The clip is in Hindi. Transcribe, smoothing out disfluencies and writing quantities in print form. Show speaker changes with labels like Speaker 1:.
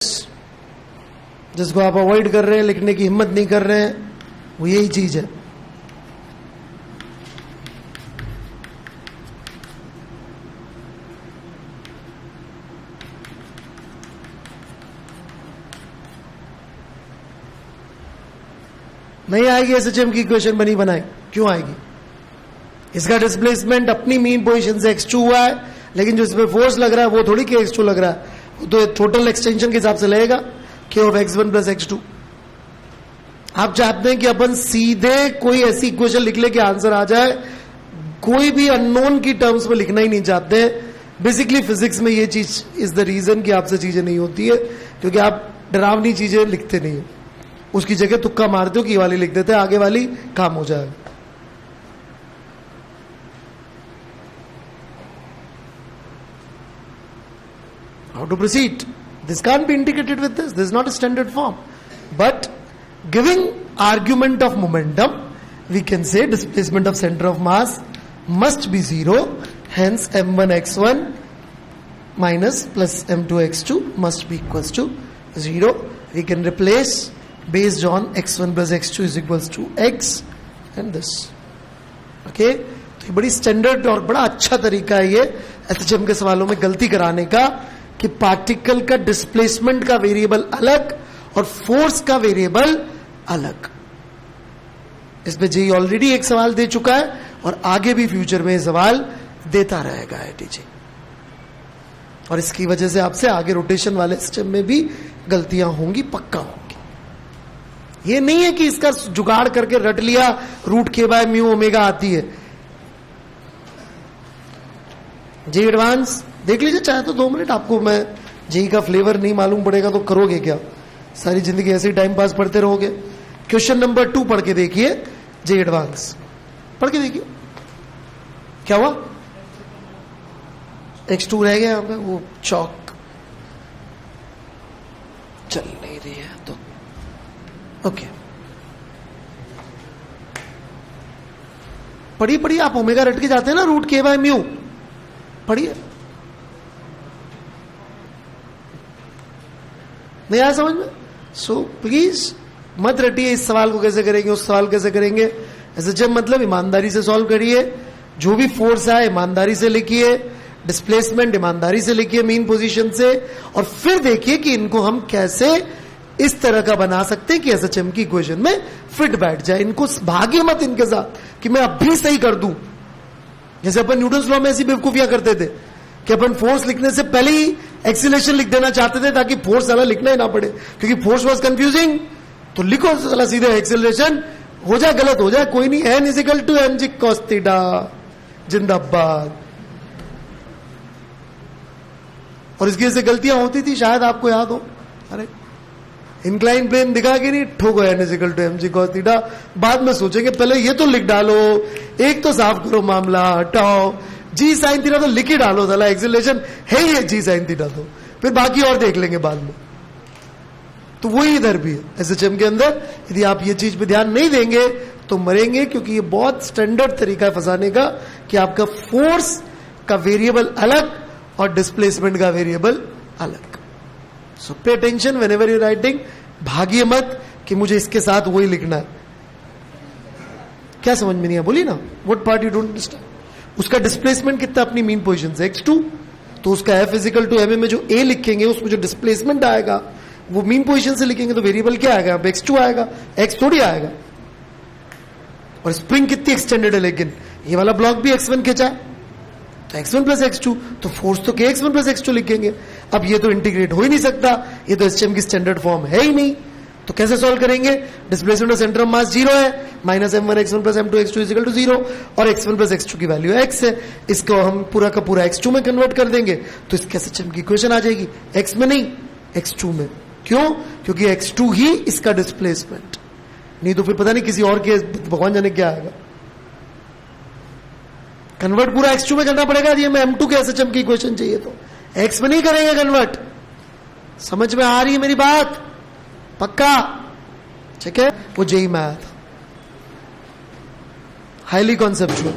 Speaker 1: जिसको आप अवॉइड कर रहे हैं, लिखने की हिम्मत नहीं कर रहे हैं, वो यही चीज है। नहीं आएगी एसएचएम की इक्वेशन बनी बनाई, क्यों आएगी? इसका डिस्प्लेसमेंट अपनी मीन पोजीशन से x2 हुआ है, लेकिन जो इसमें फोर्स लग रहा है वो थोड़ी कि x2 लग रहा है, वो तो टोटल एक्सटेंशन के हिसाब से लगेगा k of x1 plus x2। आप चाहते हैं कि अपन सीधे कोई ऐसी इक्वेशन लिख ले कि आंसर आ जाए, कोई भी अननोन की टर्म्स में लिखना ही नहीं चाहते। बेसिकली फिजिक्स में ये चीज इज द रीजन कि आपसे चीजें नहीं होती है, क्योंकि आप डरावनी चीजें लिखते नहीं हो, उसकी जगह तुक्का मारते हो कि ये वाली लिख देते हैं, आगे वाली काम हो जाएगा। How to proceed? This can't be integrated with this. This is not a standard form. But giving argument of momentum, we can say displacement of center of mass must be 0. Hence m1 x1 minus plus m2 x2 must be equals to 0. We can replace based on x1 plus x2 is equals to x and this. Okay? तो ये बड़ी स्टैंडर्ड और बड़ा अच्छा तरीका है ये एसएचएम के सवालों में गलती कराने का, कि पार्टिकल का डिस्प्लेसमेंट का वेरिएबल अलग और फोर्स का वेरिएबल अलग। इसमें जेई ऑलरेडी एक सवाल दे चुका है और आगे भी फ्यूचर में सवाल देता रहेगा आईआईटी, और इसकी वजह से आपसे आगे रोटेशन वाले सिस्टम में भी गलतियां होंगी, पक्का होंगी। ये नहीं है कि इसका जुगाड़ करके रट लिया रूट के बाय म्यू ओमेगा आती है। जेई एडवांस देख लीजिए, चाहे तो 2 मिनट, आपको मैं जेई का फ्लेवर नहीं मालूम पड़ेगा तो करोगे क्या? सारी जिंदगी ऐसे ही टाइम पास पढ़ते रहोगे। क्वेश्चन नंबर 2 पढ़ के देखिए, जेई एडवांस पढ़ के देखिए क्या हुआ। x2 रह गया यहां पे, वो चौक चल नहीं रही है तो ओके। पढ़िए पढ़िए, आप ओमेगा रट के जाते हैं ना, रूट के बाय म्यू, पढ़िए। नहीं आया समझ में? सो प्लीज मत रटिए इस सवाल को कैसे करेंगे, उस सवाल कैसे करेंगे। ऐसे जब मतलब ईमानदारी से सॉल्व करिए, जो भी फोर्स है ईमानदारी से लिखिए, डिस्प्लेसमेंट ईमानदारी से लिखिए मीन पोजीशन से, और फिर देखिए कि इनको हम कैसे इस तरह का बना सकते हैं कि एसएचएम की इक्वेशन में फिट बैठ जाए। इनको भागे मत इनके साथ कि मैं अब भी सही कर दूं। जैसे अपन न्यूटन्स लॉ में ऐसी बेवकूफियां करते थे कि अपन फोर्स लिखने से पहले ही एक्सीलरेशन लिख देना चाहते थे ताकि फोर्स साला लिखना ही ना पड़े, क्योंकि फोर्स वाज कंफ्यूजिंग। तो लिखो साला सीधे एक्सीलरेशन, हो जाए गलत हो जाए कोई नहीं, N is equal to M G cos theta, जिंदाबाद। और इसकी वजह से गलतियां होती थी, शायद आपको याद हो। अरे इंक्लाइन प्लेन दिखा के नहीं ठोको, N is equal to M G cos theta, बाद में सोचेंगे पहले ये तो लिख डालो, एक तो साफ करो मामला, हटाओ जी साइन थीटा तो लिख ही डालो, साला एक्सीलरेशन है ही जी साइन थीटा, तो फिर बाकी और देख लेंगे बाद में। तो वही इधर भी है एसएचएम के अंदर, यदि आप ये चीज पे ध्यान नहीं देंगे तो मरेंगे, क्योंकि ये बहुत स्टैंडर्ड तरीका है फंसाने का कि आपका फोर्स का वेरिएबल अलग और डिस्प्लेसमेंट का वेरिएबल अलग। So pay attention whenever you writing, भागिए मत कि मुझे इसके साथ वही लिखना है। क्या समझ में नहीं है बोली ना, what part you don't understand. उसका डिस्प्लेसमेंट कितना अपनी मीन पोजीशन से x2, तो उसका f इक्वल टू m में जो a लिखेंगे उसमें जो डिस्प्लेसमेंट आएगा वो मीन पोजीशन से लिखेंगे, तो वेरिएबल क्या आएगा? अब x2 आएगा, x थोड़ी आएगा। और स्प्रिंग कितनी एक्सटेंडेड है, लेकिन ये वाला ब्लॉक भी x1 खींचा है, तो x1 प्लस x2, तो फोर्स तो kx1 प्लस x2 लिखेंगे। अब ये तो इंटीग्रेट हो ही नहीं सकता, ये तो एसएचएम की स्टैंडर्ड फॉर्म है ही नहीं, तो कैसे सॉल्व करेंगे? Displacement of centre of mass 0 है, minus m1 x1 plus m2 x2 is equal to 0, और x1 प्लस x2 की वैल्यू x है। इसको हम पूरा का पूरा x2 में कन्वर्ट कर देंगे तो इसके एसएचएम की इक्वेशन आ जाएगी, x में नहीं x2 में। क्यों? क्योंकि x2 ही इसका डिस्प्लेसमेंट, नहीं तो फिर पता नहीं किसी और के भगवान जाने क्या आएगा। कन्वर्ट पूरा x2 में करना पड़ेगा, ये मैं m2 के एसएचएम की इक्वेशन चाहिए तो x में नहीं करेंगे कन्वर्ट। समझ में आ रही है मेरी बात? पक्का? ठीक है, वो जेई में आया था, हाईली कॉन्सेप्चुअल।